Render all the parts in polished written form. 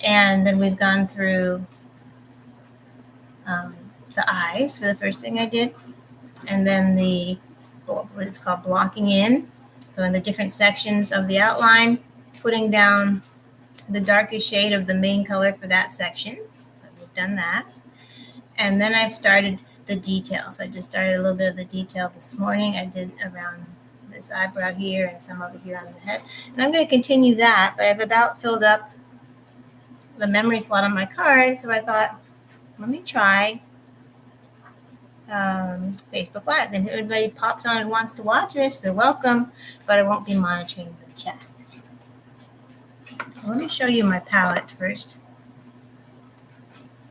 And then we've gone through the eyes for the first thing I did. And then what it's called blocking in. So in the different sections of the outline, putting down the darkest shade of the main color for that section. So we've done that. And then I've started the detail. So I just started a little bit of the detail this morning. I did around this eyebrow here and some over here on the head. And I'm going to continue that, but I've about filled up the memory slot on my card. So I thought, let me try Facebook Live. And if anybody pops on and wants to watch this, they're welcome, but I won't be monitoring the chat. Let me show you my palette first.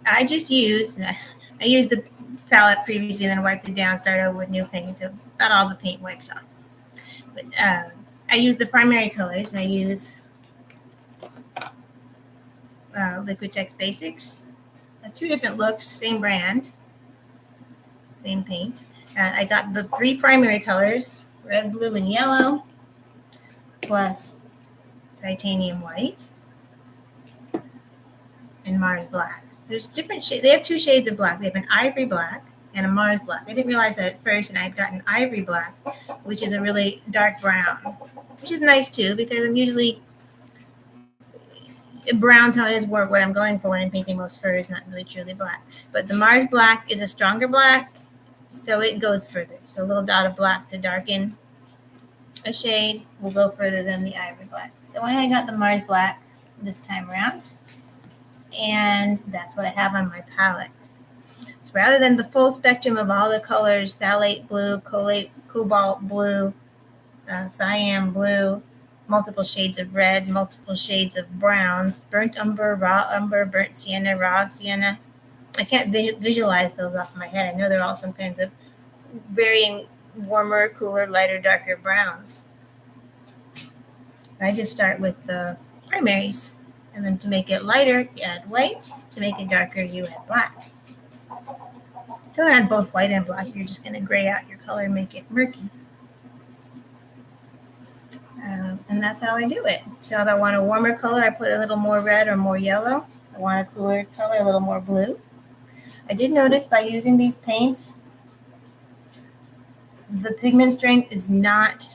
I used the palette previously, then wiped it down, started over with new paint, so not all the paint wipes off. But I use the primary colors, and I use Liquitex Basics. That's 2 different looks, same brand, same paint. I got the 3 primary colors, red, blue, and yellow, plus titanium white and Mars black. There's different shades. They have 2 shades of black. They have an ivory black and a Mars black. I didn't realize that at first, and I've got an ivory black, which is a really dark brown, which is nice too, because I'm usually brown tone is what I'm going for when I'm painting most furs, not really truly black. But the Mars black is a stronger black, so it goes further. So a little dot of black to darken a shade will go further than the ivory black. So I got the Mars black this time around, and that's what I have on my palette. So rather than the full spectrum of all the colors, phthalate blue, cobalt blue, cyan blue, multiple shades of red, multiple shades of browns, burnt umber, raw umber, burnt sienna, raw sienna. I can't visualize those off my head. I know they're all some kinds of varying warmer, cooler, lighter, darker browns. I just start with the primaries. And then to make it lighter, you add white. To make it darker, you add black. Don't add both white and black. You're just going to gray out your color and make it murky. And that's how I do it. So if I want a warmer color, I put a little more red or more yellow. If I want a cooler color, a little more blue. I did notice by using these paints, the pigment strength is not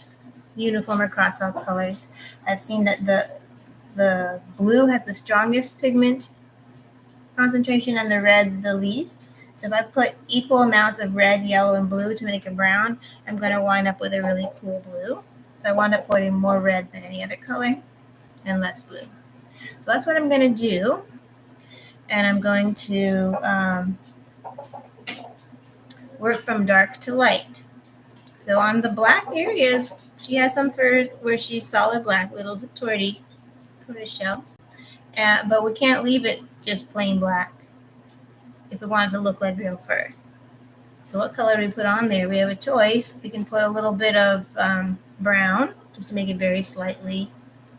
uniform across all colors. I've seen that the blue has the strongest pigment concentration and the red the least. So if I put equal amounts of red, yellow, and blue to make a brown, I'm going to wind up with a really cool blue. So I wound up putting more red than any other color and less blue. So that's what I'm going to do. And I'm going to work from dark to light. So on the black areas, she has some fur where she's solid black, little tortoise shell. But we can't leave it just plain black if we want it to look like real fur. So what color do we put on there? We have a choice. We can put a little bit of brown just to make it very slightly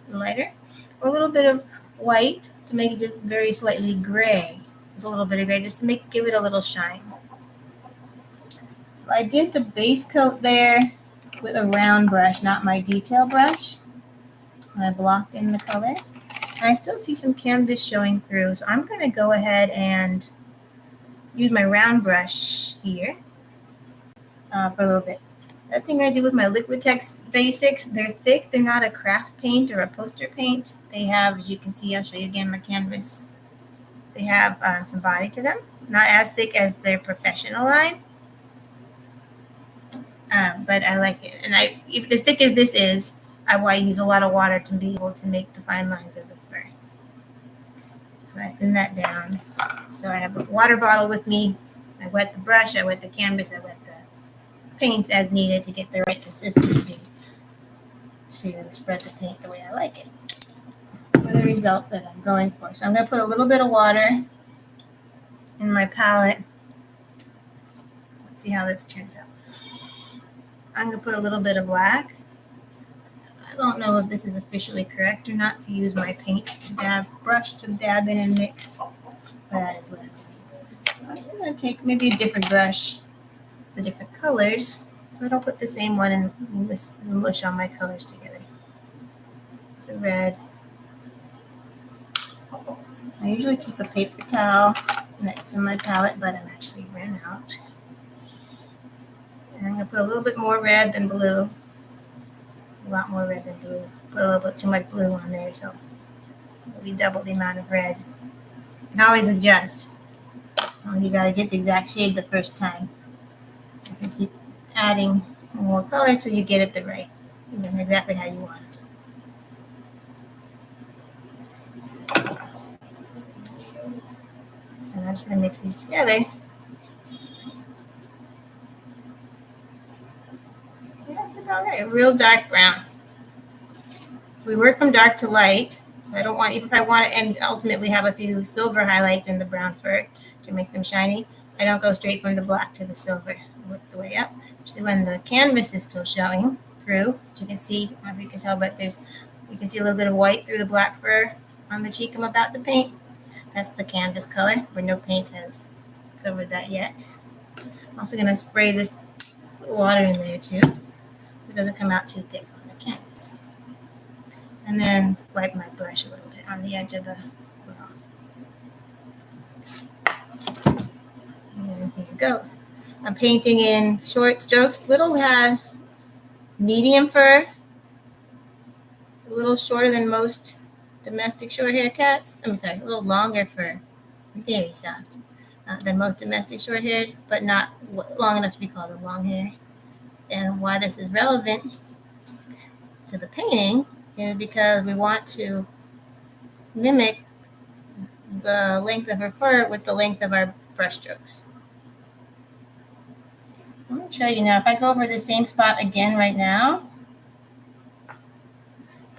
lighter, or a little bit of white to make it just very slightly gray. Just a little bit of gray just to give it a little shine. So I did the base coat there with a round brush, not my detail brush. And I blocked in the color. And I still see some canvas showing through, so I'm going to go ahead and use my round brush here for a little bit. That thing I do with my Liquitex Basics, they're thick. They're not a craft paint or a poster paint. They have, as you can see, I'll show you again my canvas. They have some body to them. Not as thick as their professional line, but I like it. And even as thick as this is, I use a lot of water to be able to make the fine lines of the fur. So I thin that down. So I have a water bottle with me. I wet the brush, I wet the canvas, I wet the paints as needed to get the right consistency to spread the paint the way I like it for the result that I'm going for. So I'm going to put a little bit of water in my palette. Let's see how this turns out. I'm going to put a little bit of black. I don't know if this is officially correct or not to use my paint to brush to dab in and mix, but that is what I'm going to do. So I'm just going to take maybe a different brush, the different colors, so I don't put the same one and mush all my colors together. So red, I usually keep a paper towel next to my palette, but I'm actually ran out. And I'm going to put a little bit more red than blue. A lot more red than blue. Put a little bit too much blue on there, so it'll be double the amount of red. You can always adjust. You got to get the exact shade the first time. You can keep adding more color till you get it the right, exactly how you want it. So I'm just going to mix these together. That's about right. A real dark brown. So we work from dark to light. So I don't want, even if I want to and ultimately have a few silver highlights in the brown fur to make them shiny, I don't go straight from the black to the silver. I work the way up. Actually, when the canvas is still showing through, as you can see, I don't know if you can tell, but you can see a little bit of white through the black fur on the cheek I'm about to paint. That's the canvas color, where no paint has covered that yet. I'm also going to spray this water in there too, so it doesn't come out too thick on the canvas. And then wipe my brush a little bit on the edge of the well. And here it goes. I'm painting in short strokes. Little had medium fur. It's a little shorter than most domestic short hair cats. A little longer fur. Very soft. Than most domestic short hairs, but not long enough to be called a long hair. And why this is relevant to the painting is because we want to mimic the length of her fur with the length of our brush strokes. I'm going to show you now. If I go over the same spot again right now,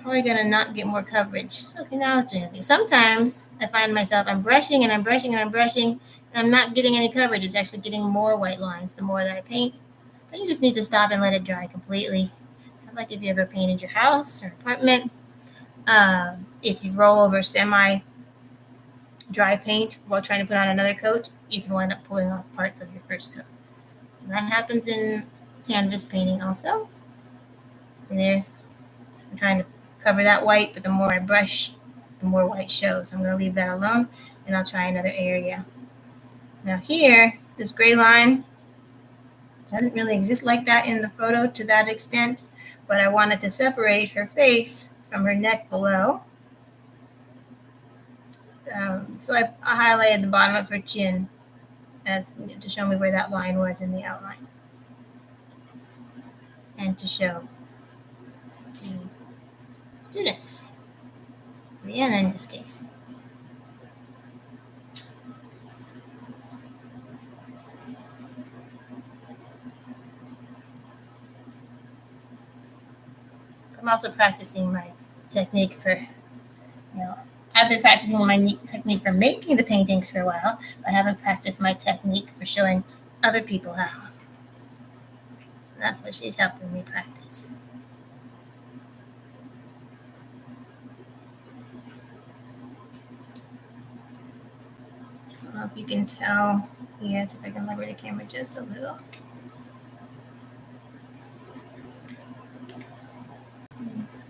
probably going to not get more coverage. Okay, now it's doing okay. Sometimes I find myself, I'm brushing and I'm brushing and I'm brushing, and I'm not getting any coverage. It's actually getting more white lines the more that I paint. But you just need to stop and let it dry completely. Like if you ever painted your house or apartment, if you roll over semi-dry paint while trying to put on another coat, you can wind up pulling off parts of your first coat. So that happens in canvas painting also. So there, I'm trying to cover that white, but the more I brush, the more white shows. So I'm going to leave that alone, and I'll try another area. Now here, this gray line doesn't really exist like that in the photo to that extent, but I wanted to separate her face from her neck below. So I highlighted the bottom of her chin to show me where that line was in the outline. And to show the students, Brianna in this case. I'm also practicing my technique for, I've been practicing my technique for making the paintings for a while, but I haven't practiced my technique for showing other people how. So that's what she's helping me practice. So I don't know if you can tell. Yes, if I can lower the camera just a little.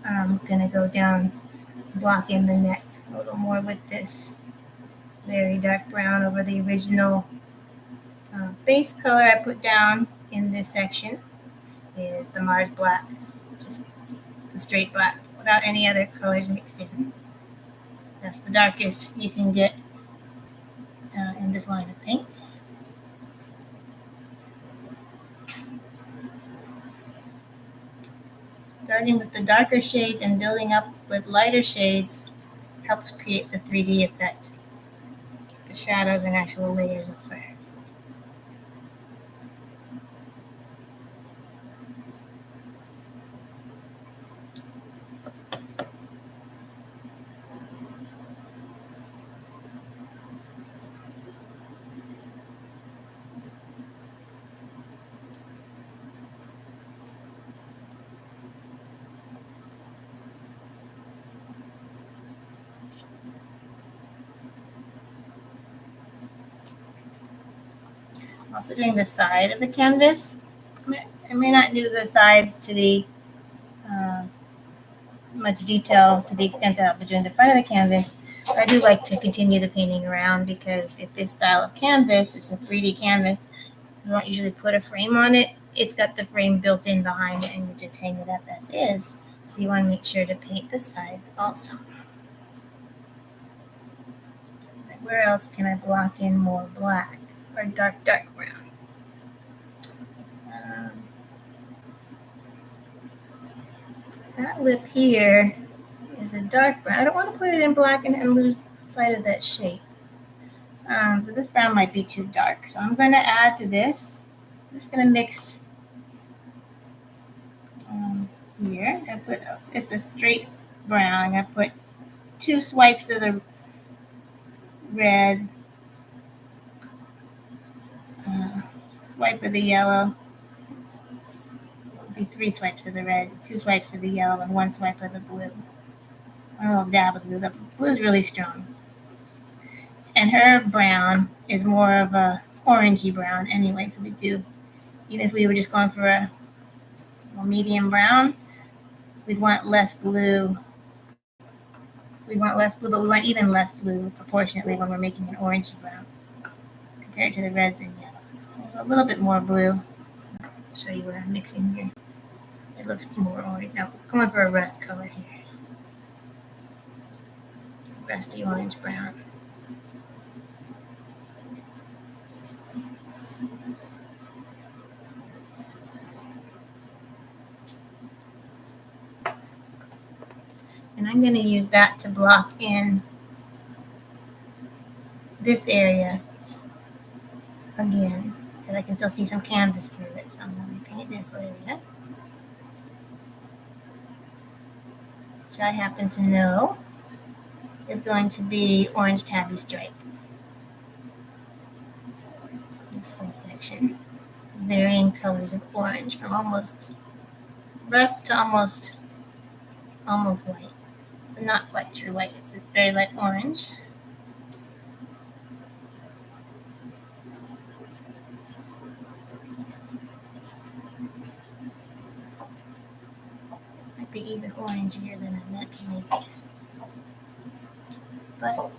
I'm going to go down, blocking the neck a little more with this very dark brown over the original base color I put down in this section is the Mars black, just the straight black without any other colors mixed in. That's the darkest you can get in this line of paint. Starting with the darker shades and building up with lighter shades helps create the 3D effect, the shadows and actual layers of fur. I'm also doing the side of the canvas. I may not do the sides to the much detail to the extent that I'll be doing the front of the canvas, I do like to continue the painting around because if this style of canvas is a 3D canvas, you don't usually put a frame on it. It's got the frame built in behind it and you just hang it up as is. So you want to make sure to paint the sides also. Where else can I block in more black or dark brown? That lip here is a dark brown. I don't want to put it in black and lose sight of that shape. So this brown might be too dark. So I'm going to add to this. I'm just going to mix here. I'm going to put just a straight brown. I'm going to put 2 swipes of the red, swipe of the yellow. So it'll be 3 swipes of the red, 2 swipes of the yellow, and 1 swipe of the blue. A little dab of blue. The blue is really strong. And her brown is more of a orangey brown anyway, so we do, even if we were just going for a medium brown, we'd want less blue. We want less blue, but we want even less blue proportionately when we're making an orangey brown compared to the reds and yellows. So a little bit more blue. I'll show you what I'm mixing here. It looks more orange. Now, going for a rust color here. Rusty orange brown. And I'm going to use that to block in this area again, because I can still see some canvas through it. So I'm going to paint this area, which I happen to know is going to be orange tabby stripe. This whole section. It's varying colors of orange from almost rust to almost white. But not quite true white. It's just very light orange. Might be even orangier than I meant to make it. But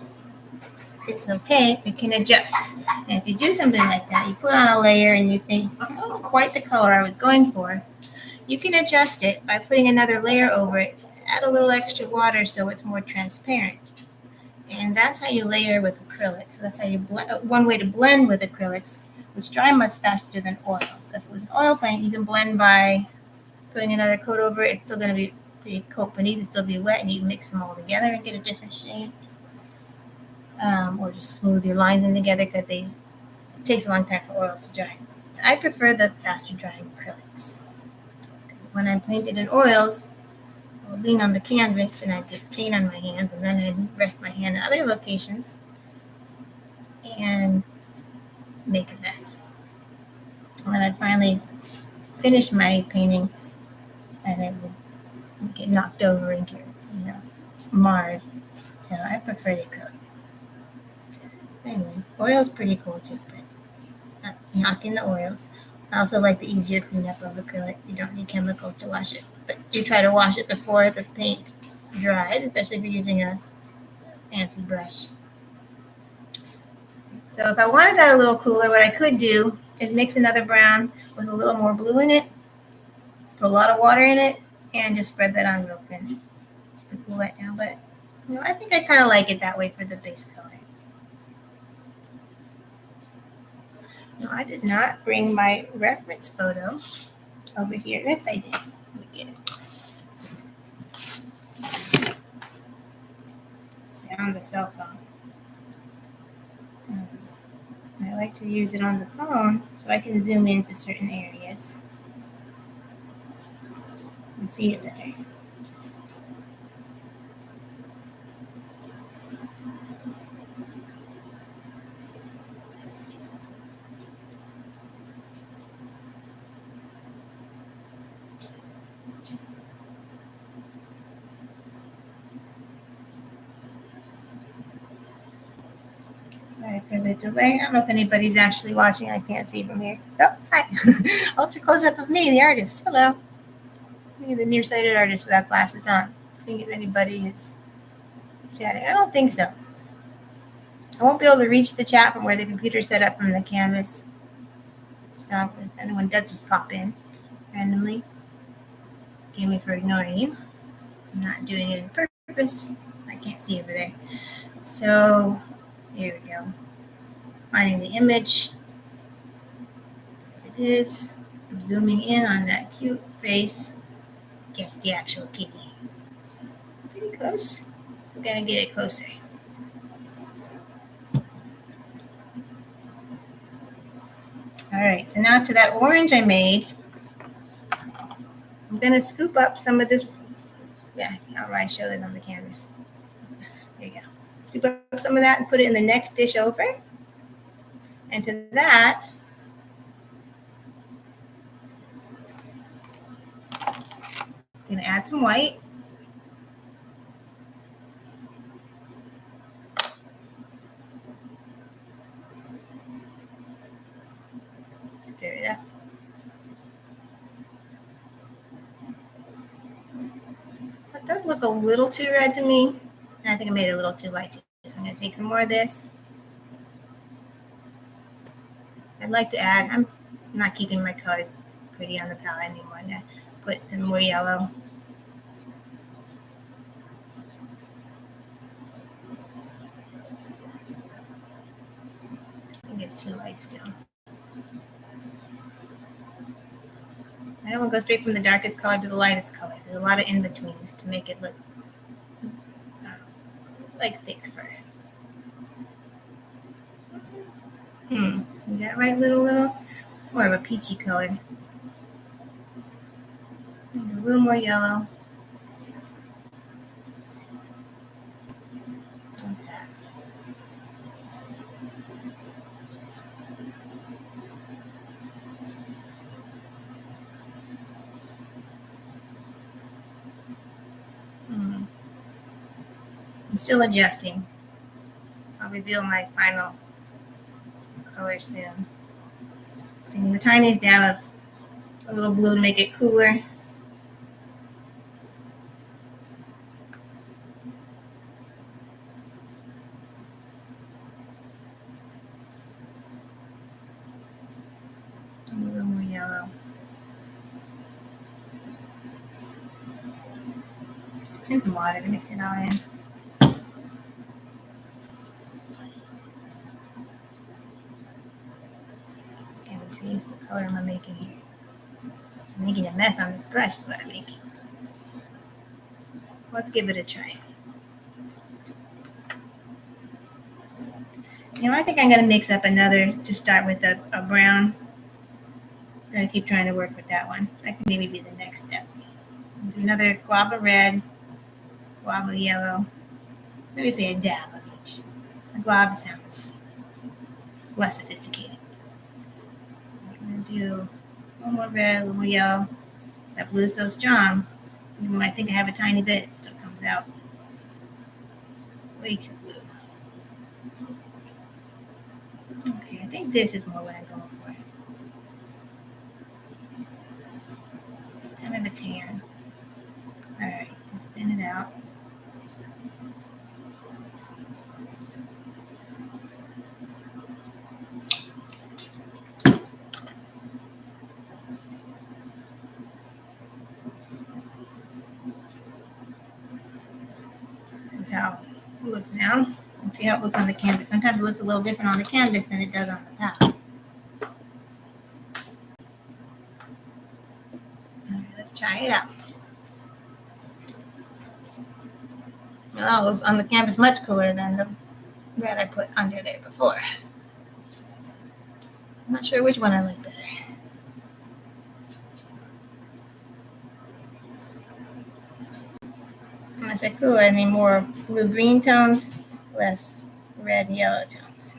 it's okay, we can adjust. And if you do something like that, you put on a layer and you think, that wasn't quite the color I was going for, you can adjust it by putting another layer over it, add a little extra water so it's more transparent. And that's how you layer with acrylics. So that's how you one way to blend with acrylics, which dry much faster than oil. So if it was an oil paint, you can blend by putting another coat over it. It's still going to be, the coat beneath it still be wet, and you can mix them all together and get a different shade. Or just smooth your lines in together because it takes a long time for oils to dry. I prefer the faster drying acrylics. When I'm painted in oils, I'll lean on the canvas and I get paint on my hands, and then I'd rest my hand in other locations and make a mess. When I finally finish my painting, and it would get knocked over and get, marred. So I prefer the acrylic. Anyway, oil's pretty cool too, but not knocking the oils. I also like the easier cleanup of acrylic. You don't need chemicals to wash it, but do try to wash it before the paint dries, especially if you're using a fancy brush. So if I wanted that a little cooler, what I could do is mix another brown with a little more blue in it, put a lot of water in it, and just spread that on real thin to cool it down. But I think I kind of like it that way for the base color. No, I did not bring my reference photo over here. Yes, I did. Let me get it. It's on the cell phone. I like to use it on the phone so I can zoom into certain areas and see it better. Sorry for the delay. I don't know if anybody's actually watching. I can't see from here. Oh, hi. Ultra close-up of me, the artist. Hello. Me, the nearsighted artist without glasses on. Seeing if anybody is chatting? I don't think so. I won't be able to reach the chat from where the computer's set up from the canvas. So if anyone does just pop in randomly, forgive me for ignoring you. I'm not doing it on purpose. I can't see over there. So here we go. Finding the image. It is. I'm zooming in on that cute face. Guess the actual kitty. Pretty close. We're gonna get it closer. All right, so now to that orange I made, I'm gonna scoop up some of this. Yeah, how do I show this on the canvas? There you go. Scoop up some of that and put it in the next dish over. And to that, I'm gonna add some white. Stir it up. That does look a little too red to me. I think I made it a little too light too. So I'm gonna take some more of this. I'd like to add, I'm not keeping my colors pretty on the palette anymore. I'm gonna put some more yellow. I think it's too light still. I don't want to go straight from the darkest color to the lightest color. There's a lot of in-betweens to make it look like thick fur. Is that right, little? It's more of a peachy color. And a little more yellow. What's that? I'm still adjusting. I'll reveal my final color soon. Seeing the tiniest dab of a little blue to make it cooler. And a little more yellow. And some water to mix it all in. So can we see what color am I making here? I'm making a mess on this brush is what I'm making. Let's give it a try. I think I'm going to mix up another to start with a brown. So I keep trying to work with that one. That could maybe be the next step. Another glob of red, glob of yellow. Maybe say a dab of each. A glob sounds less sophisticated. I'm going to do one more red, a little more yellow. That blue is so strong. Even when I think I have a tiny bit, it still comes out way too blue. Okay, I think this is more what I'm going for. Kind of a tan. All right, let's thin it out. This is how it looks now. Let's see how it looks on the canvas. Sometimes it looks a little different on the canvas than it does on the palette. All right, let's try it out. Well, it was on the canvas much cooler than the red I put under there before. I'm not sure which one I like better. When I say cooler, I mean more blue-green tones, less red and yellow tones.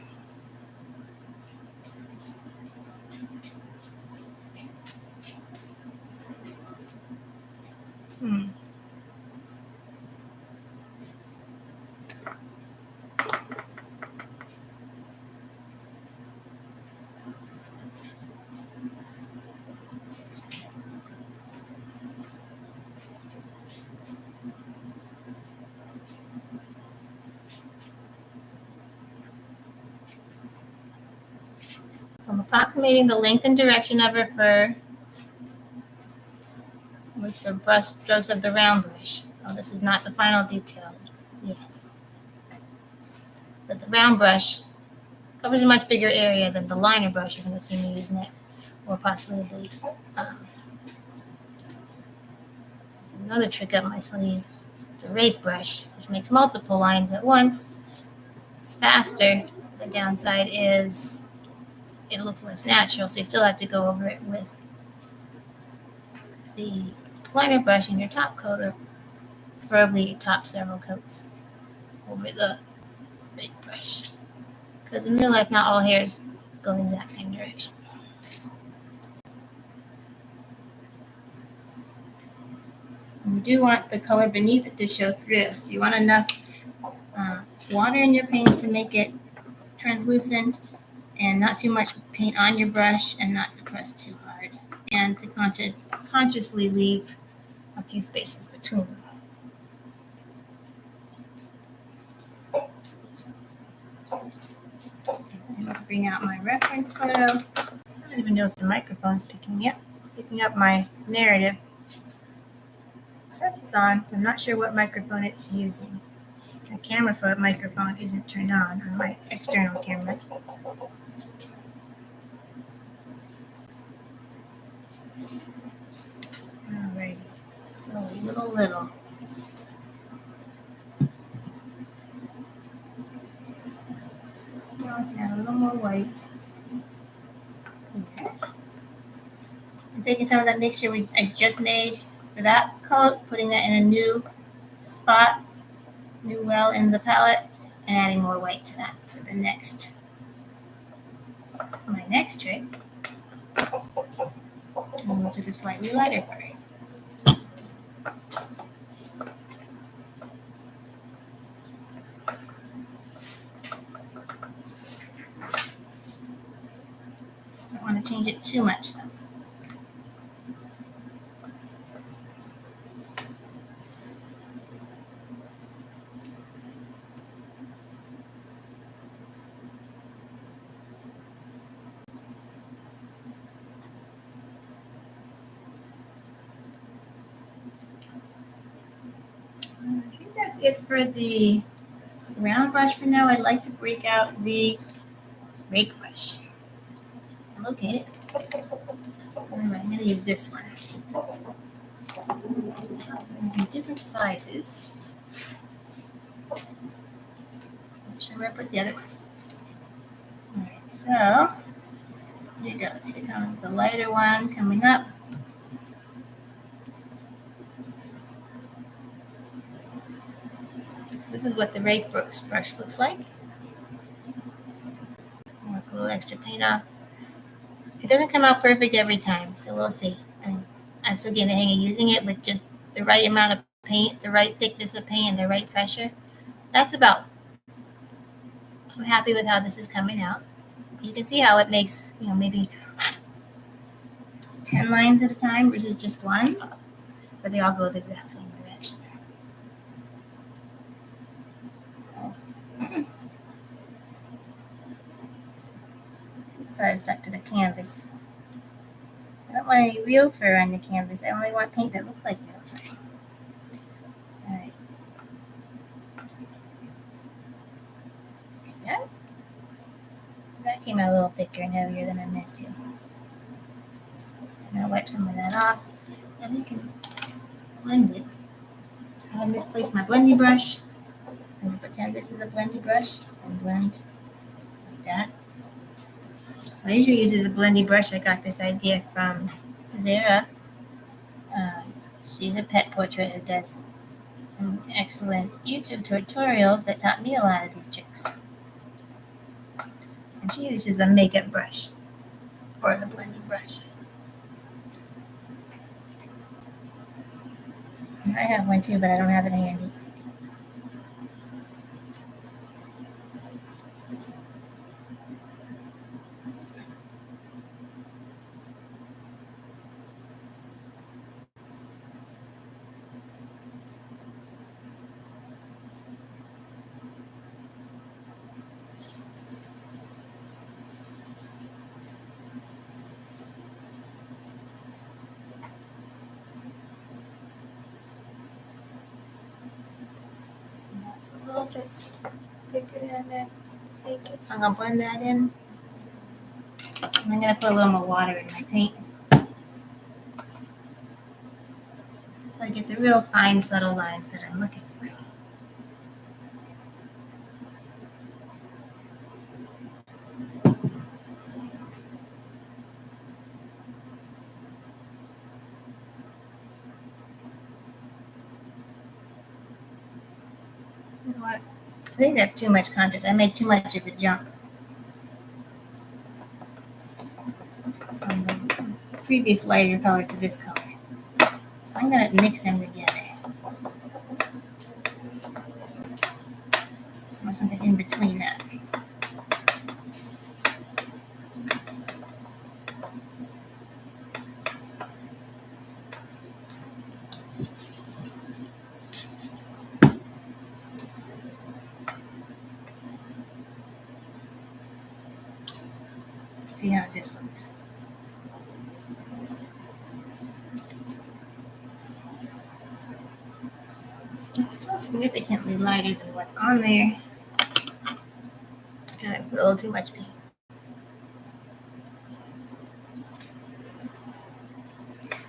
So I'm approximating the length and direction of her fur with the brush strokes of the round brush. Oh, this is not the final detail yet. But the round brush covers a much bigger area than the liner brush you're going to see me use next, or possibly the another trick up my sleeve, the rake brush, which makes multiple lines at once. It's faster. The downside is it looks less natural, so you still have to go over it with the liner brush in your top coat, or preferably your top several coats over the rake brush. Because in real life, not all hairs go the exact same direction. And you do want the color beneath it to show through. So you want enough water in your paint to make it translucent, and not too much paint on your brush, and not to press too hard, and to consciously leave a few spaces between them. I'm going to bring out my reference photo. I don't even know if the microphone's picking up my narrative. So it's on. I'm not sure what microphone it's using. The camera microphone isn't turned on my external camera. Alrighty, so little. Well, add a little more white. Okay. I'm taking some of that mixture I just made for that coat, putting that in a new spot, new well in the palette, and adding more white to that for my next trick. We'll move to the slightly lighter part. I don't want to change it too much though. I think that's it for the round brush for now. I'd like to break out the rake brush. Locate it. All right, I'm going to use this one. There's some different sizes. Not sure where I put the other one. All right, so here goes. Here comes the lighter one coming up. So this is what the rake brush looks like. I'll work a little extra paint off. It doesn't come out perfect every time, so we'll see. I'm still getting the hang of using it with just the right amount of paint, the right thickness of paint, and the right pressure. That's about. I'm happy with how this is coming out. You can see how it makes, maybe 10 lines at a time versus just one, but they all go the exact same direction. Probably stuck to the canvas. I don't want any real fur on the canvas. I only want paint that looks like real fur. All right. Next step. That came out a little thicker and heavier than I meant to. So now wipe some of that off, and we can blend it. I misplaced my blending brush. I'm going to pretend this is a blending brush and blend like that. I usually use a blending brush. I got this idea from Zara. She's a pet portrait who does some excellent YouTube tutorials that taught me a lot of these tricks. And she uses a makeup brush for the blending brush. I have one too, but I don't have it handy. bit thicker than that. So I'm gonna blend that in. And I'm gonna put a little more water in my paint. So I get the real fine, subtle lines that I'm looking for. You know what? I think that's too much contrast. I made too much of a jump from the previous lighter color to this color. So I'm gonna mix them together. I want something in between that. See how this looks. It's still significantly lighter than what's on there. And I put a little too much paint.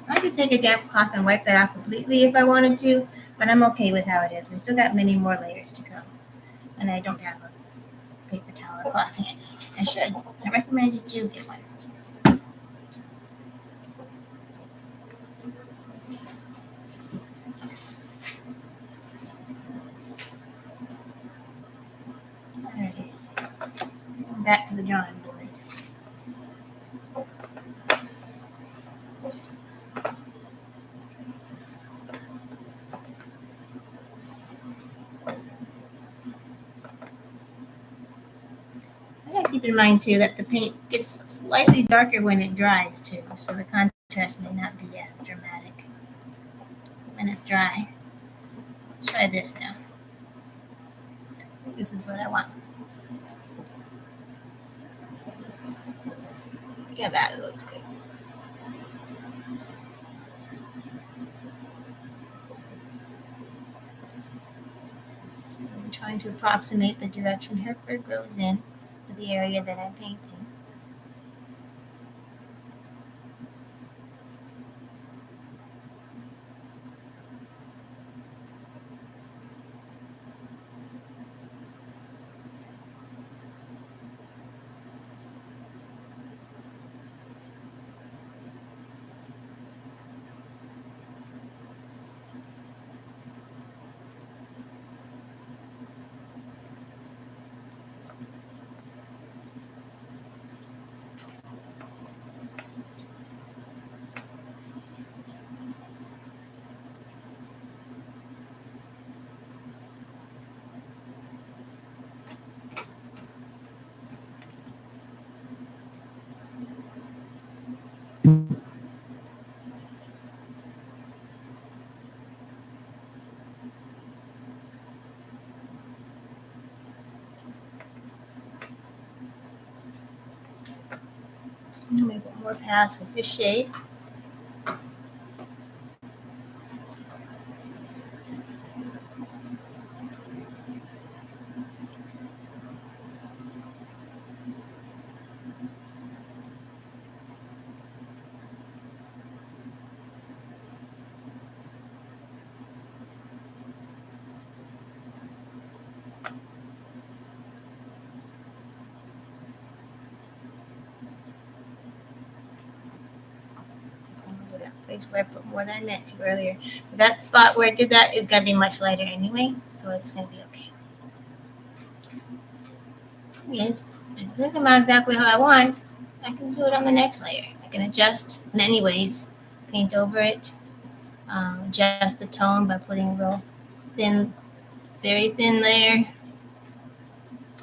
I could take a damp cloth and wipe that off completely if I wanted to, but I'm okay with how it is. We still got many more layers to go. And I don't have a paper towel or cloth handy. I should. I recommend you get one. Alrighty. Back to the drawing board. Keep in mind too that the paint gets slightly darker when it dries too, so the contrast may not be as dramatic when it's dry. Let's try this now. I think this is what I want. Yeah, that looks good. I'm trying to approximate the direction her fur grows in for the area that I'm painting. Maybe one more pass with this shade. Place where I put more than I meant to earlier. But that spot where I did that is going to be much lighter anyway, so it's going to be okay. Yes, it doesn't come out exactly how I want. I can do it on the next layer. I can adjust in any ways, paint over it, adjust the tone by putting a real thin, very thin layer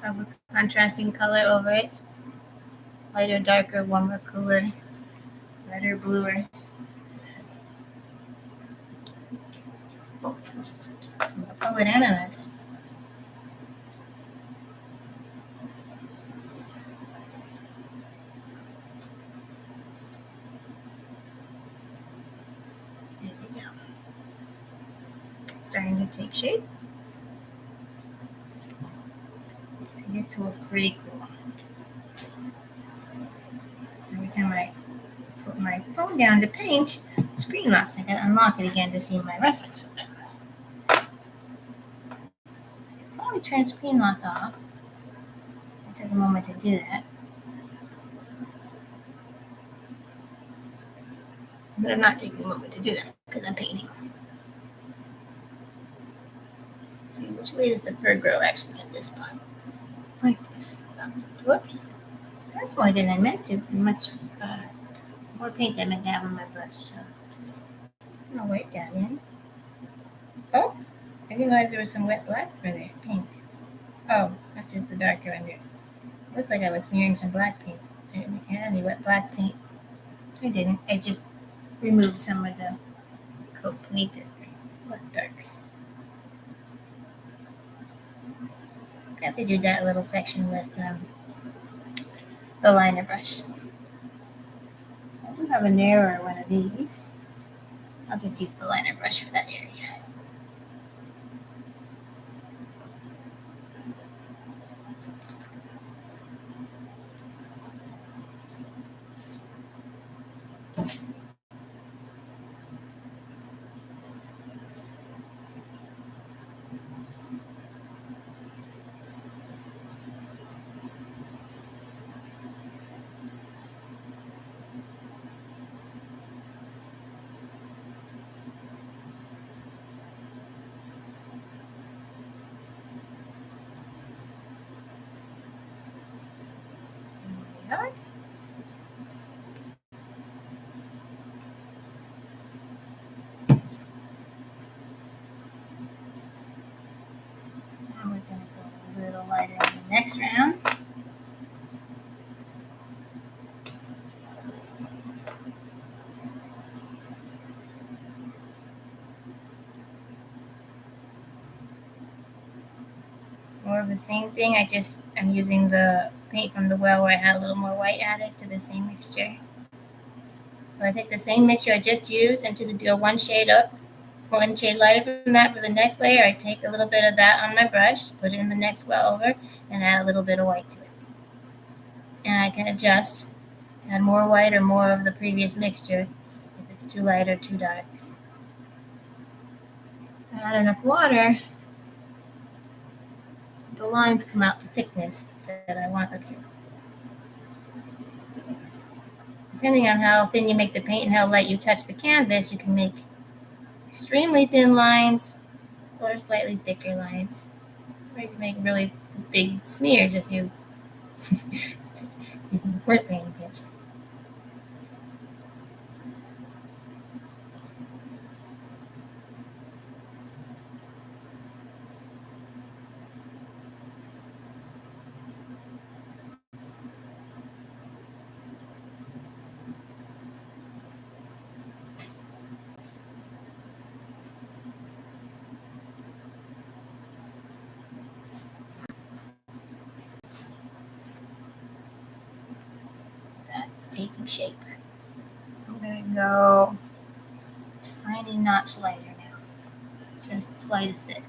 of a contrasting color over it. Lighter, darker, warmer, cooler, redder, bluer. I'm a poet and an artist. There we go. It's starting to take shape. This tool is pretty cool. Every time I put my phone down to paint, the screen locks. I gotta unlock it again to see my reference photo. Probably turn screen lock off. I took a moment to do that. But I'm not taking a moment to do that because I'm painting. Let's see, which way does the fur grow actually in this spot? Like this. Whoops. That's more than I meant to. Much more paint I meant to have on my brush. So I'm going to wipe that in. Oh, I didn't realize there was some wet black for there. Pink. Oh, that's just the darker under. It looked like I was smearing some black paint. I didn't think I had any wet black paint. I didn't. I just removed some of the coat beneath it. It looked dark. I have to do that little section with the liner brush. I do have a narrower one of these. I'll just use the liner brush for that area. Lighter in the next round. More of the same thing. I'm using the paint from the well where I had a little more white added to the same mixture. So I take the same mixture I just used and go one shade up, one shade lighter from that for the next layer. I take a little bit of that on my brush, put it in the next well over, and add a little bit of white to it. And I can adjust, add more white or more of the previous mixture if it's too light or too dark. Add enough water, the lines come out the thickness that I want them to. Depending on how thin you make the paint and how light you touch the canvas, you can make extremely thin lines or slightly thicker lines. Or you can make really big smears if you weren't paying attention. That's taking shape. I'm going to go tiny notch lighter now. Just the slightest bit.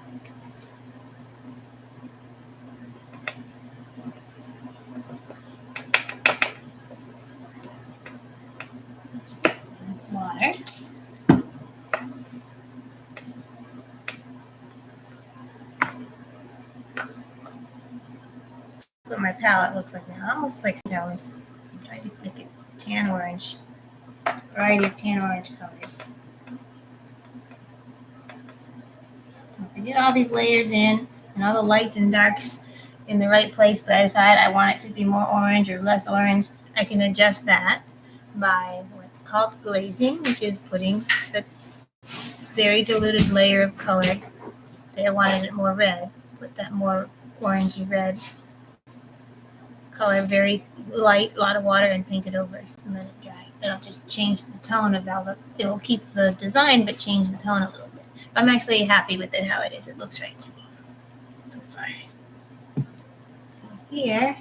Water. That's what my palette looks like now. Almost like talents. I'm trying to make it tan orange. Variety of tan orange colors. I get all these layers in and all the lights and darks in the right place, but I decide I want it to be more orange or less orange. I can adjust that by what's called glazing, which is putting the very diluted layer of color. Say I wanted it more red, put that more orangey red color, very light, a lot of water, and paint it over and let it dry. It'll just change the tone of all it'll keep the design, but change the tone a little bit. I'm actually happy with it how it is. It looks right to me so far. So here,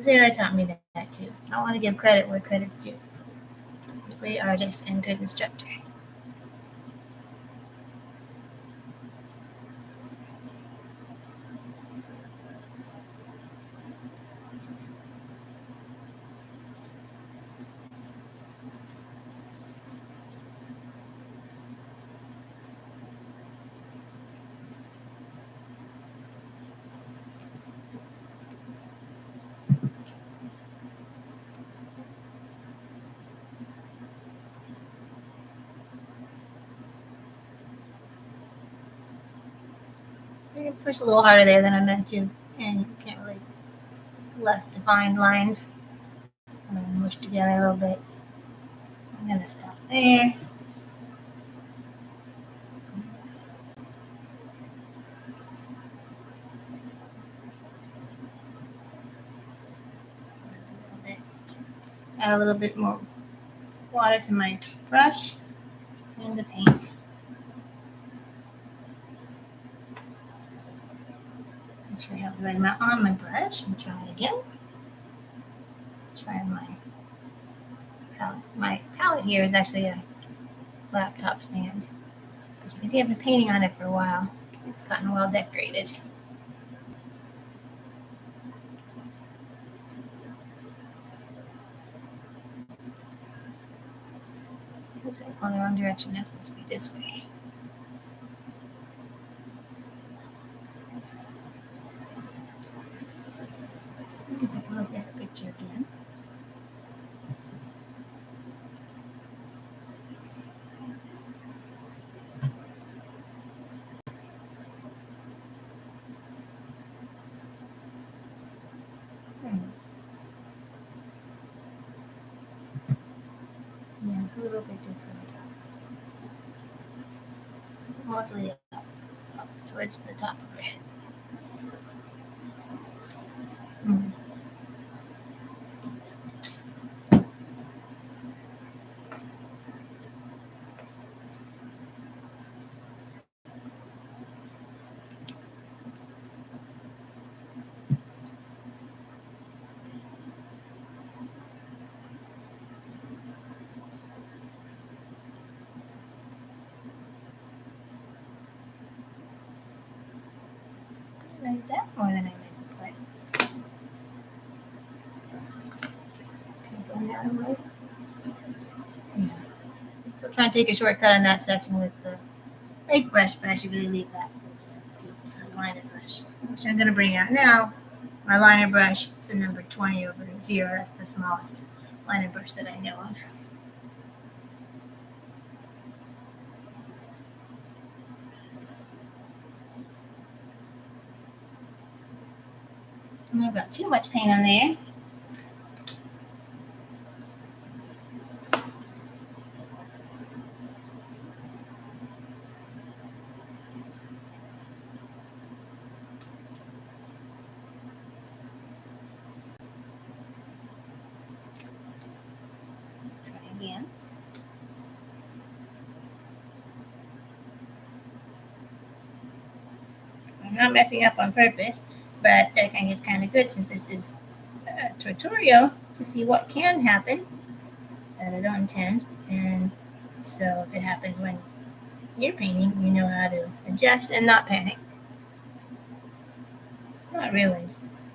Zara taught me that too. I want to give credit where credit's due. Great artist and good instructor. I pushed a little harder there than I meant to, and you can't really, it's less defined lines. I'm going to mush together a little bit. So I'm going to stop there. Add a little bit more water to my brush and the paint. Make sure I have the right amount on my brush and try it again. Try my palette. My palette here is actually a laptop stand. But you can see I've been painting on it for a while. It's gotten well decorated. Oops, that's going the wrong direction. That's supposed to be this way. I have to look at the picture again. Yeah, a little bit this way. Mostly up towards the top of her head. That's more than I meant to put. Okay, go that away. Yeah. I'm still trying to take a shortcut on that section with the rake brush, but I should really leave that for the liner brush, which I'm going to bring out now. My liner brush, it's a number 20/0. That's the smallest liner brush that I know of. And I've got too much paint on there. Try again. I'm not messing up on purpose, but I think it's kind of good since this is a tutorial to see what can happen that I don't intend. And so if it happens when you're painting, you know how to adjust and not panic. It's not really.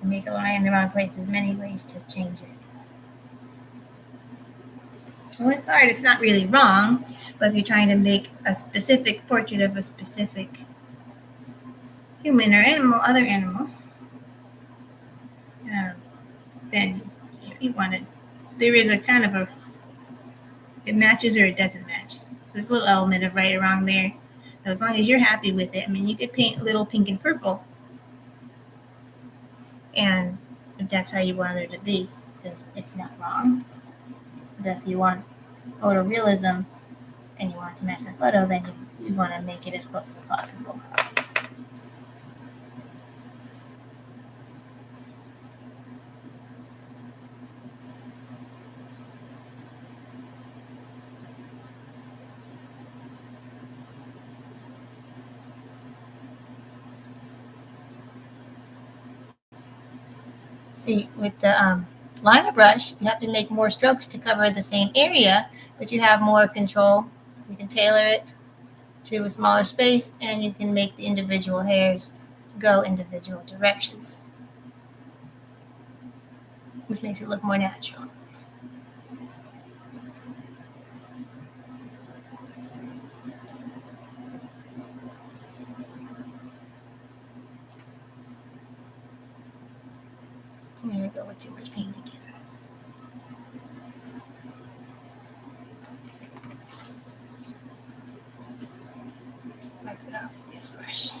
You make a line in the wrong place. There's many ways to change it. Well, it's hard. It's not really wrong, but if you're trying to make a specific portrait of a specific human or animal, other animal, then you want to. There is a kind of a. It matches or it doesn't match. So there's a little element of right or wrong there. So as long as you're happy with it, I mean, you could paint little pink and purple, and if that's how you want it to be, it's not wrong. But if you want photorealism and you want it to match the photo, then you want to make it as close as possible. See, with the liner brush, you have to make more strokes to cover the same area, but you have more control. You can tailor it to a smaller space, and you can make the individual hairs go individual directions, which makes it look more natural. There we go with too much paint again. Wipe it off with this brush.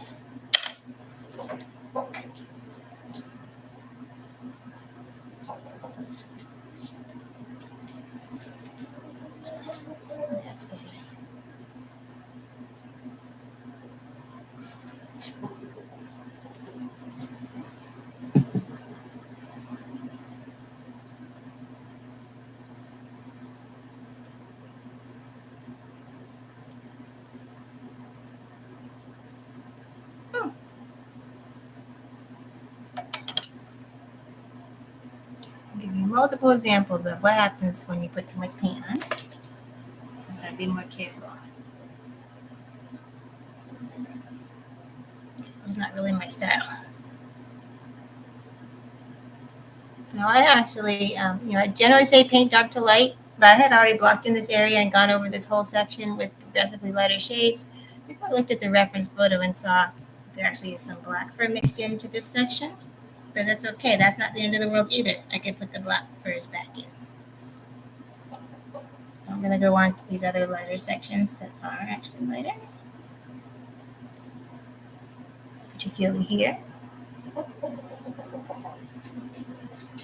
multiple examples of what happens when you put too much paint on. I'm going to be more careful. It's not really my style. Now I actually, I generally say paint dark to light, but I had already blocked in this area and gone over this whole section with progressively lighter shades before I looked at the reference photo and saw there actually is some black fur mixed into this section. But that's okay. That's not the end of the world either. I can put the black furs back in. I'm going to go on to these other lighter sections that are actually lighter, particularly here.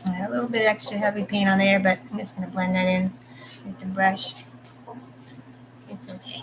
I had a little bit extra heavy paint on there, but I'm just going to blend that in with the brush. It's okay.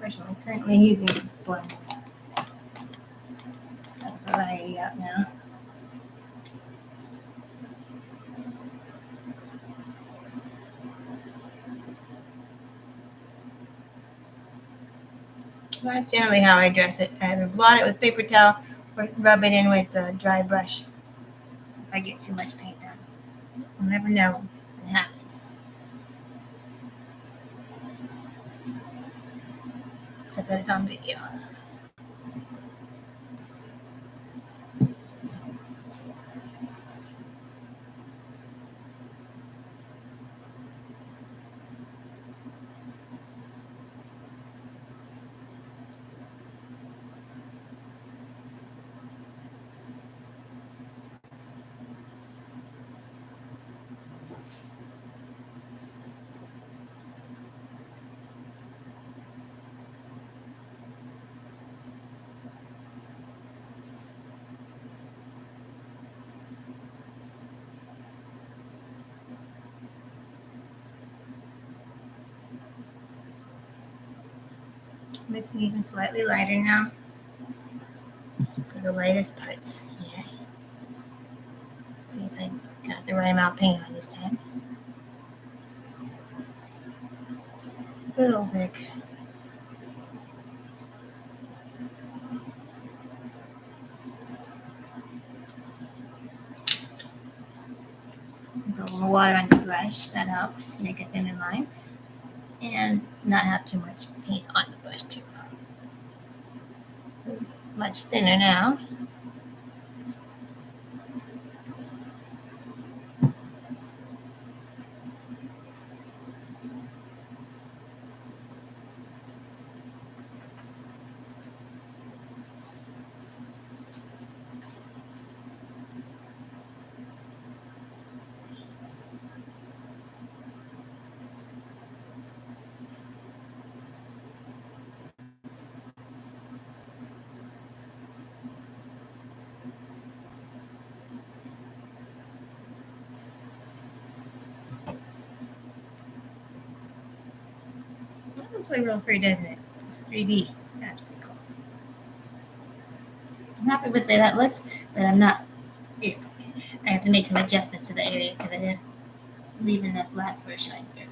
I'm currently using blend. Got a variety out now. Well, that's generally how I dress it. I either blot it with paper towel or rub it in with a dry brush if I get too much paint on. I'll never know when it happens. Except that it's on video. Makes me even slightly lighter now for the lightest parts here. Let's see if I got the right amount of paint on this time. A little thick. Put a little water on the brush, that helps make a thinner line. And not have too much paint on the brush too. Much thinner now. That looks like real pretty, doesn't it? It's 3D. That's pretty cool. I'm happy with the way that looks, but I'm not. I have to make some adjustments to the area because I didn't leave enough black for showing through.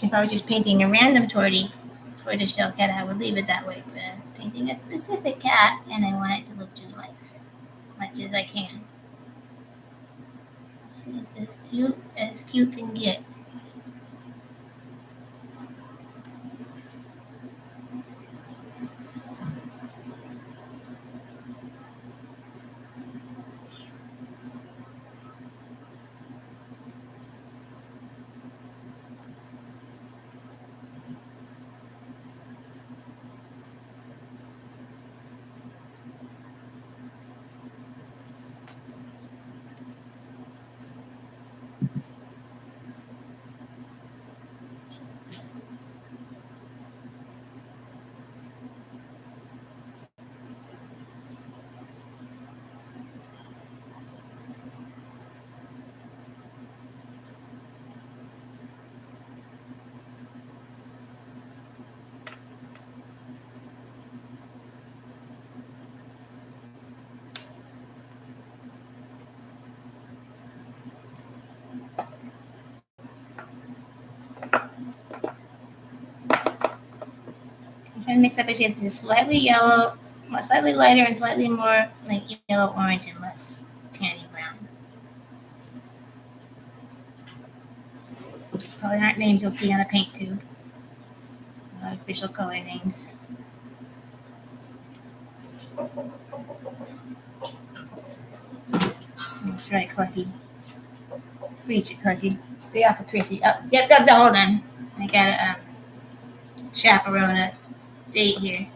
If I was just painting a random tortoiseshell cat, I would leave it that way. But I'm painting a specific cat, and I want it to look just like her as much as I can. She's as cute can get. I'm trying to mix up a shade that's just slightly yellow, slightly lighter, and slightly more like yellow orange and less tanny brown. Color aren't names you'll see on a paint tube. Not official color names. That's right, Clucky. Reach it, Clucky. Stay off of Chrissy. Oh, yep, hold on. I gotta chaperone a date here.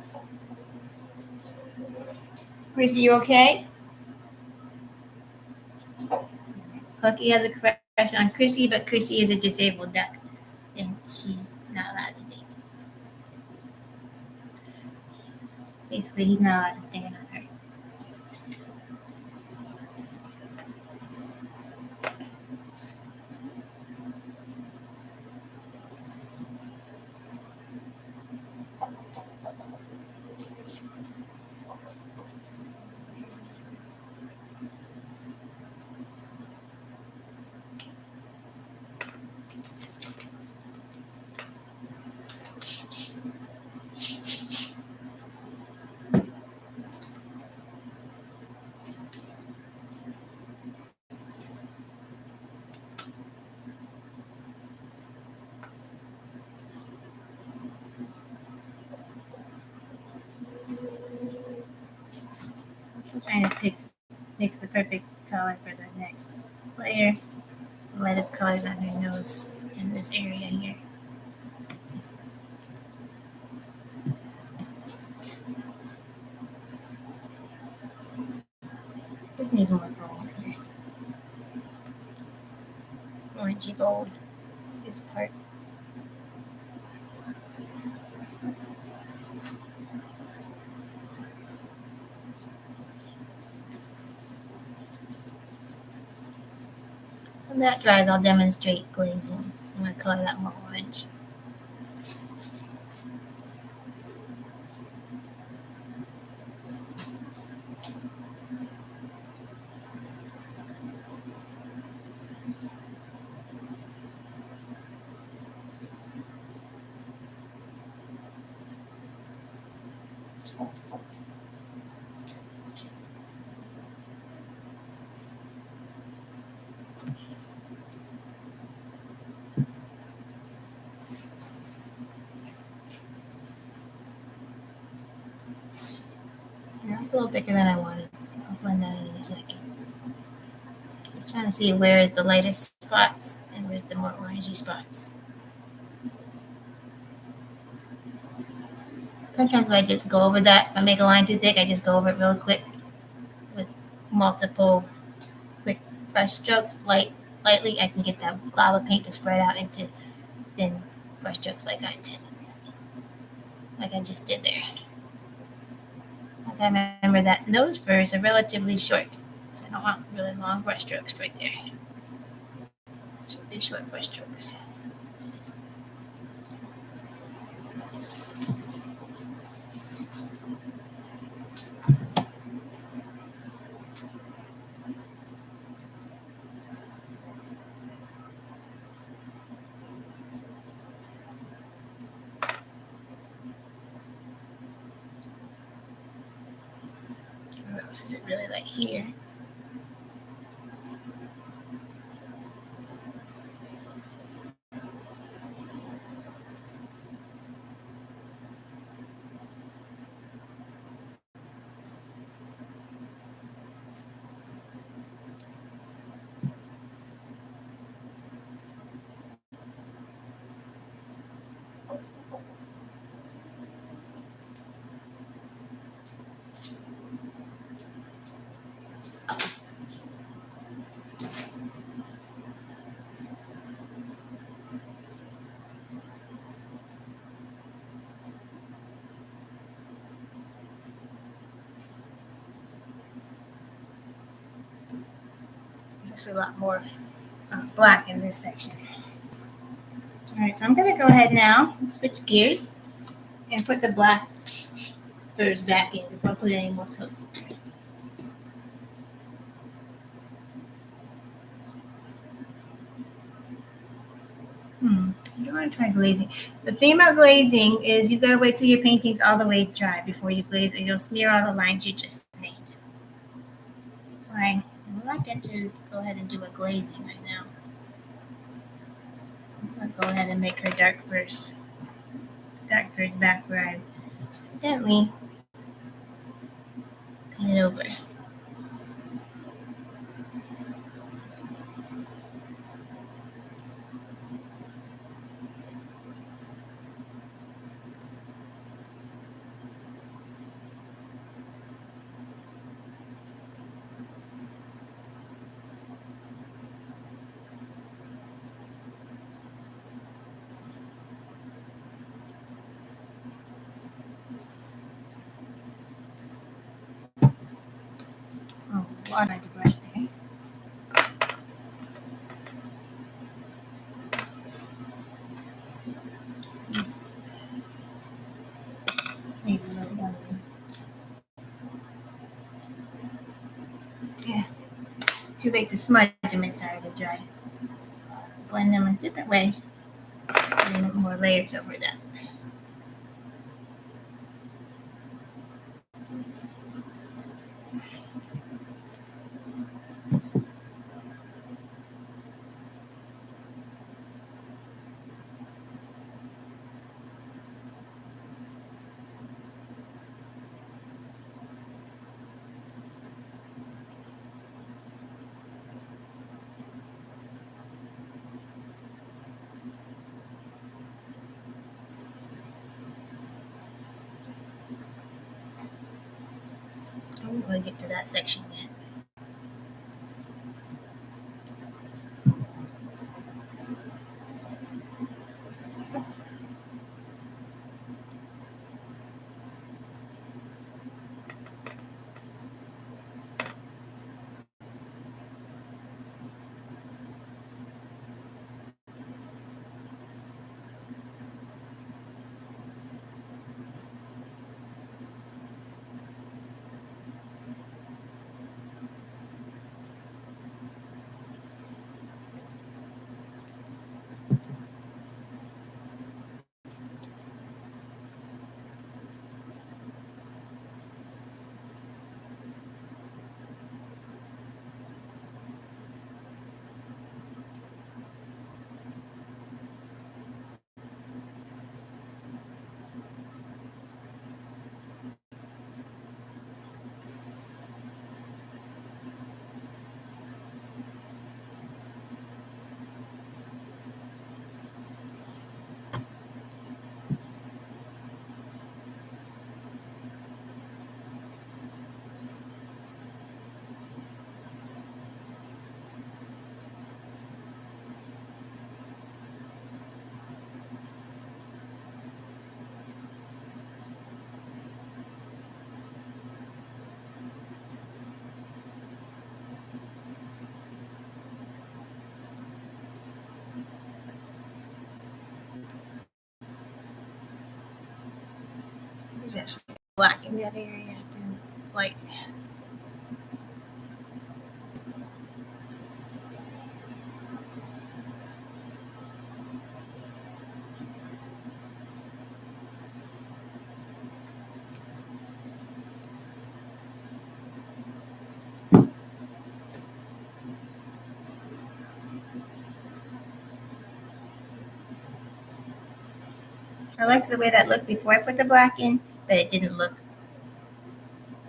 Chrissy, you okay? Clucky has a crush on Chrissy, but Chrissy is a disabled duck, and she's not allowed to date. Basically, he's not allowed to stand on her. I'm trying to mix the perfect color for the next layer. The lightest colors on her nose in this area here. This needs more gold here. Orangey gold. This part. When that dries, I'll demonstrate glazing. I'm going to color that more orange. Now it's a little thicker than I wanted. I'll blend that in a second. Just trying to see where is the lightest spots and where's the more orangey spots. Sometimes if I just go over that, if I make a line too thick, I just go over it real quick with multiple quick brush strokes, lightly. I can get that glob of paint to spread out into thin brush strokes like I intended, like I just did there. I gotta remember that nose furs are relatively short, so I don't want really long brush strokes right there. Should be short brush strokes. else is it really like here? There's a lot more black in this section. All right, so I'm going to go ahead now, switch gears, and put the black furs back in before I put any more coats. I don't want to try glazing. The thing about glazing is you've got to wait till your painting's all the way dry before you glaze, and you'll smear all the lines you just made. That's why I'm reluctant to go ahead and do a glazing right now. I'm going to go ahead and make her dark furs back where I accidentally painted over. Oh, water to brush there. Yeah, too late to smudge them inside to dry. So blend them a different way, putting more layers over that. I won't really get to that section yet. There's actually black in that area. Then, like, I liked the way that looked before I put the black in, but it didn't look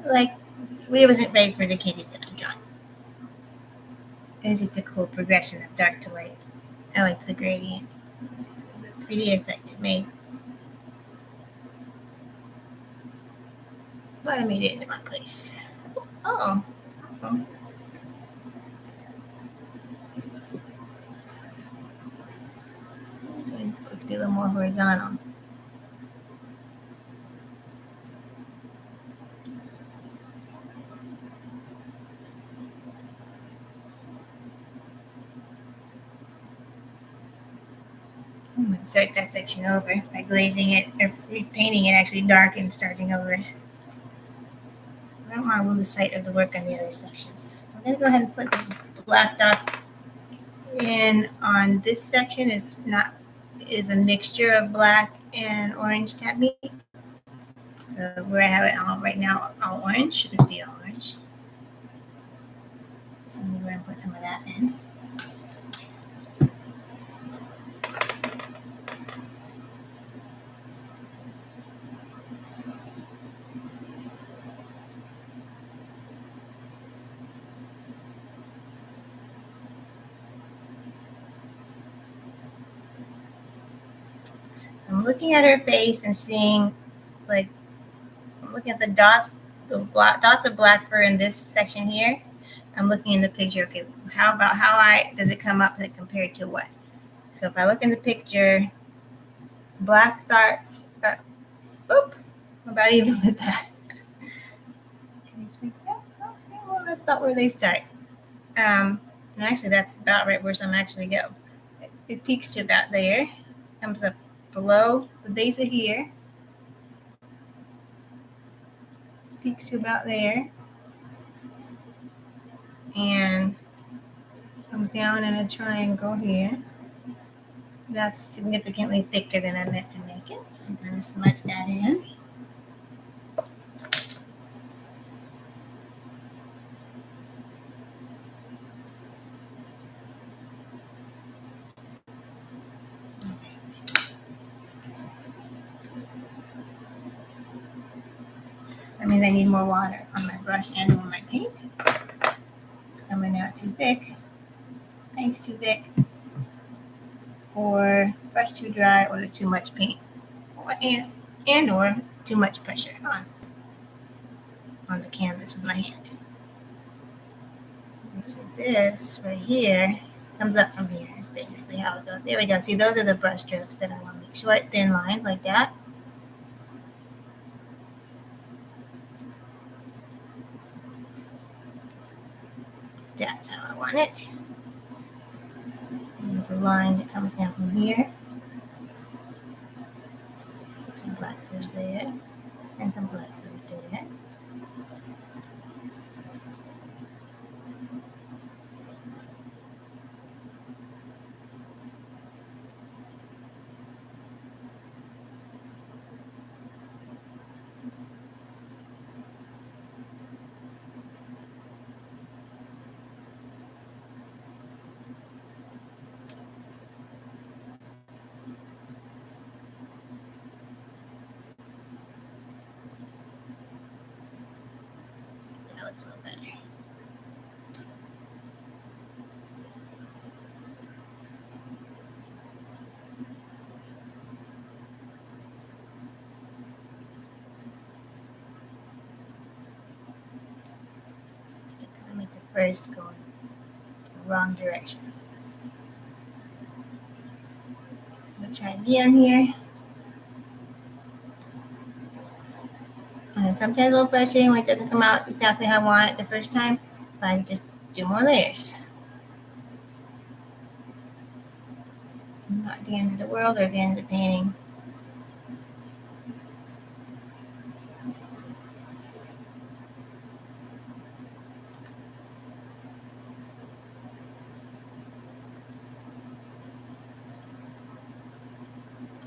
like we wasn't ready for the kitty that I'm drawing. It was just a cool progression of dark to light. I liked the gradient, the 3D effect it made. But I made it in the wrong place. Oh. So it's supposed to be a little more horizontal. I'm going to start that section over by glazing it or repainting it actually dark and starting over. I don't want to lose sight of the work on the other sections. I'm going to go ahead and put the black dots in on this section. Is a mixture of black and orange technique. So where I have it all right now, all orange, should it be all orange? So I'm going to go ahead and put some of that in. So I'm looking at her face and seeing, like, I'm looking at the dots of black fur in this section here. I'm looking in the picture. Okay, how does it come up compared to what? So if I look in the picture, black starts. Oop! About even with that. Okay, well, that's about where they start. And actually, that's about right where some actually go. It peaks to about there, comes up below the base of here, peaks to about there, and comes down in a triangle here. That's significantly thicker than I meant to make it, so I'm going to smudge that in. That means I need more water on my brush and on my paint. It's coming out too thick. Paint's too thick. Or brush too dry, or too much paint. Or too much pressure on the canvas with my hand. So this right here comes up from here. Is basically how it goes. There we go. See, those are the brush strokes that I want to make short, thin lines like that. That's how I want it. And there's a line that comes down from here. Some black furs there, and some black furs there. That looks a little better. I meant to first go in the wrong direction. Let's try again here. And sometimes a little frustrating when it doesn't come out exactly how I want it the first time, but I just do more layers. Not the end of the world or the end of the painting.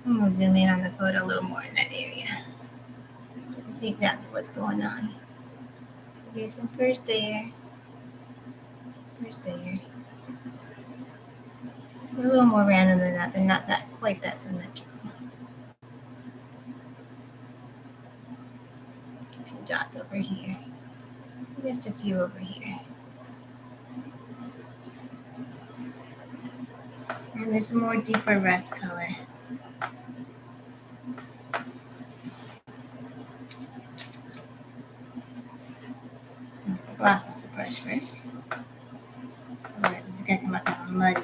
I'm going to zoom in on the photo a little more in that area. You can see exactly what's going on. There's some furs there. Furs there. A little more random than that. They're not quite that symmetrical. dots over here. Just a few over here. And there's some more deeper rust color. Block off the brush first. Otherwise, it's going to come out kind of muddy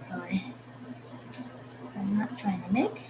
color. I'm not trying to make.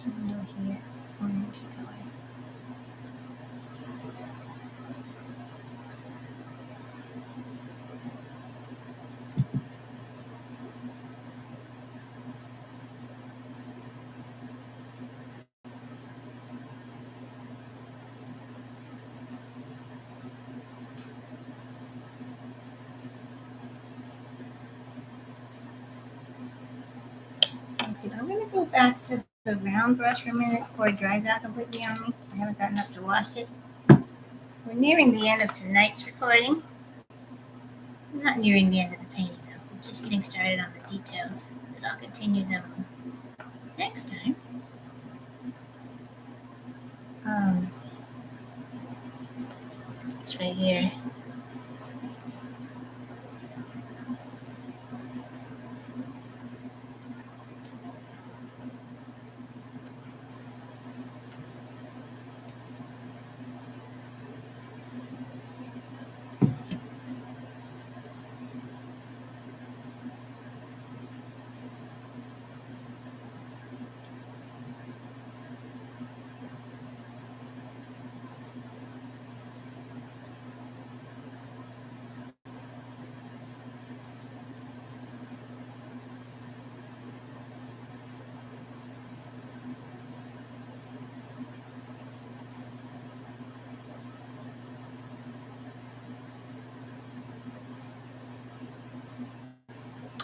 Over here, orange color. Okay, I'm going to go back to the round brush for a minute before it dries out completely on me. I haven't gotten up to wash it. We're nearing the end of tonight's recording. I'm not nearing the end of the painting though. I'm just getting started on the details, but I'll continue them next time. It's right here.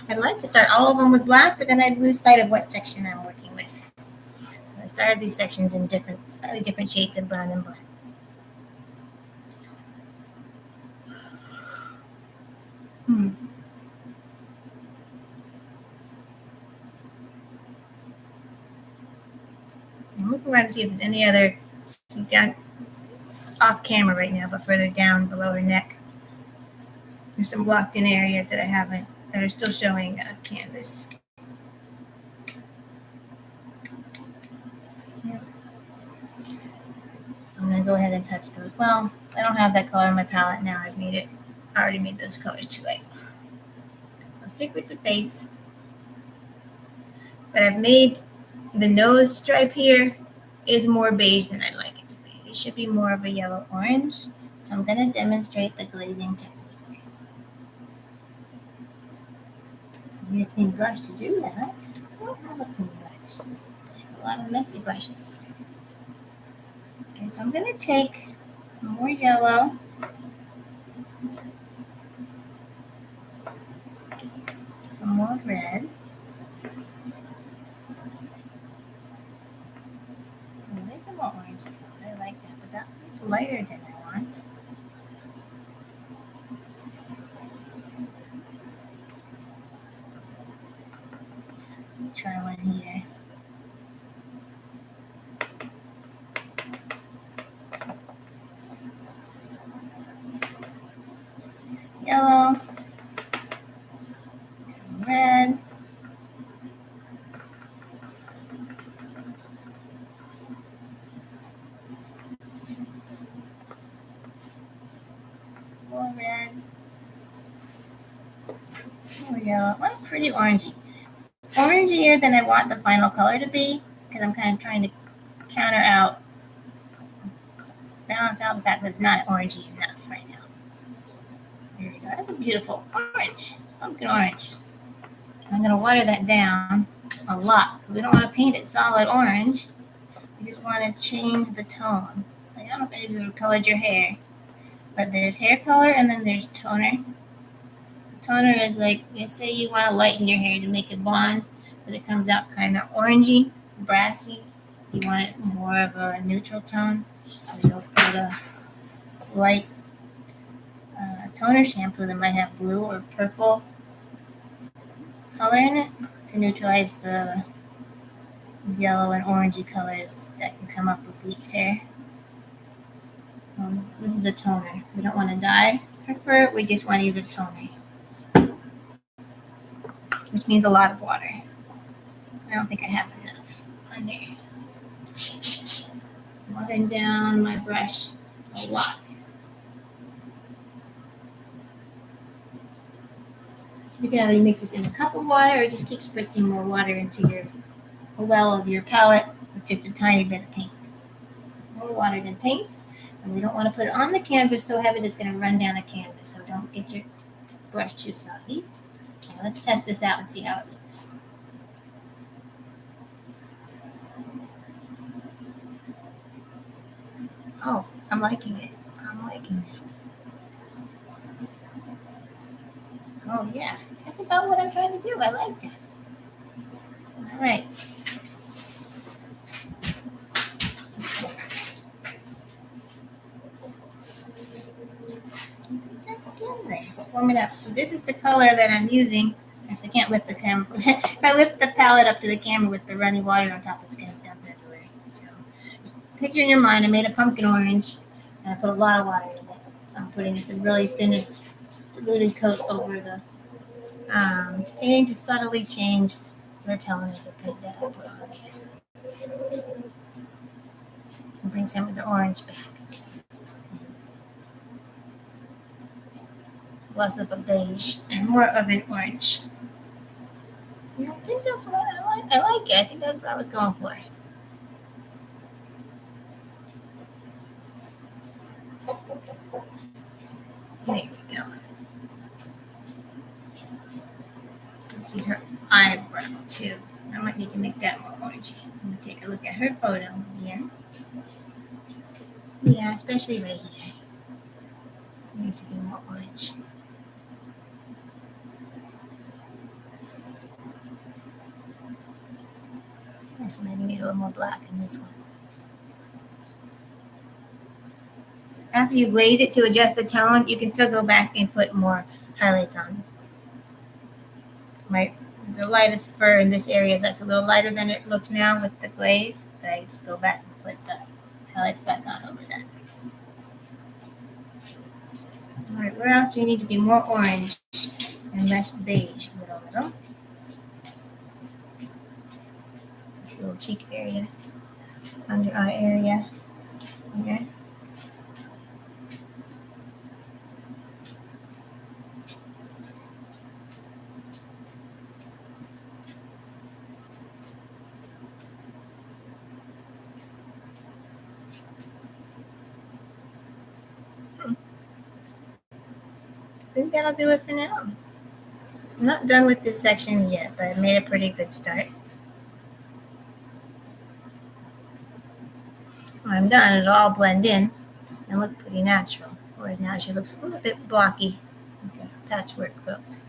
I'd like to start all of them with black, but then I'd lose sight of what section I'm working with. So I started these sections in slightly different shades of brown and black. I'm looking around to see if there's any other, down, it's off camera right now, but further down below her neck. There's some blocked in areas that that are still showing canvas. Yep. So I'm going to go ahead and touch those. Well, I don't have that color in my palette now. I already made those colors too light. So I'll stick with the face. But I've made the nose stripe here is more beige than I'd like it to be. It should be more of a yellow-orange. So I'm going to demonstrate the glazing technique. I need a clean brush to do that. I don't have a clean brush. I have a lot of messy brushes. Okay, so I'm going to take some more yellow. Some more red. Oh, there's some more orange color. I like that, but that one's lighter than I want. Try one here. Yellow, some red, more red, more yellow. Well, pretty orangey. Orangier than I want the final color to be, because I'm kind of trying to balance out the fact that it's not orangey enough right now. There we go. That's a beautiful orange, pumpkin orange. I'm going to water that down a lot. We don't want to paint it solid orange. We just want to change the tone. Like, I don't know if any of you colored your hair, but there's hair color and then there's toner. So toner is like, say you want to lighten your hair to make it blonde, but it comes out kind of orangey, brassy. You want it more of a neutral tone. So you'll put a light toner shampoo that might have blue or purple color in it to neutralize the yellow and orangey colors that can come up with bleached hair. So this is a toner. We don't want to dye our fur. We just want to use a toner, which means a lot of water. I don't think I have enough on there. Watering down my brush a lot. You can either mix this in a cup of water or just keep spritzing more water into your well of your palette with just a tiny bit of paint. More water than paint. And we don't want to put it on the canvas so heavy that it's going to run down the canvas. So don't get your brush too soggy. Now let's test this out and see how it looks. Oh, I'm liking it. I'm liking it. Oh, yeah. That's about what I'm trying to do. I like that. All right. That's good there. Warm it up. So this is the color that I'm using. Actually, I can't lift the camera. If I lift the palette up to the camera with the running water on top, it's going to dump everywhere. So just picture in your mind, I made a pumpkin orange, and I put a lot of water in it. So I'm putting just the really thinnest diluted coat over the painting to subtly change the tone of the paint that I put on there. And bring some of the orange back. Less of a beige and more of an orange. Yeah, I think that's what I like. I like it. I think that's what I was going for. There we go. Let's see her eyebrow too. I might need to make that more orangey. Let me take a look at her photo again. Yeah, especially right here. It needs to be more orange. So maybe need a little more black in this one. So after you glaze it to adjust the tone, you can still go back and put more highlights on. The lightest fur in this area is actually a little lighter than it looks now with the glaze. But I just go back and put the highlights back on over that. All right, where else do you need to be more orange and less beige? A little. This little cheek area. It's under eye area. Here. I think that'll do it for now. So I'm not done with this section yet, but I made a pretty good start. When I'm done, it'll all blend in and look pretty natural. Whereas now she looks a little bit blocky, like a patchwork quilt.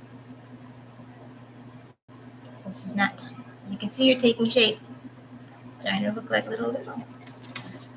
This is not done. You can see you're taking shape. It's starting to look like little.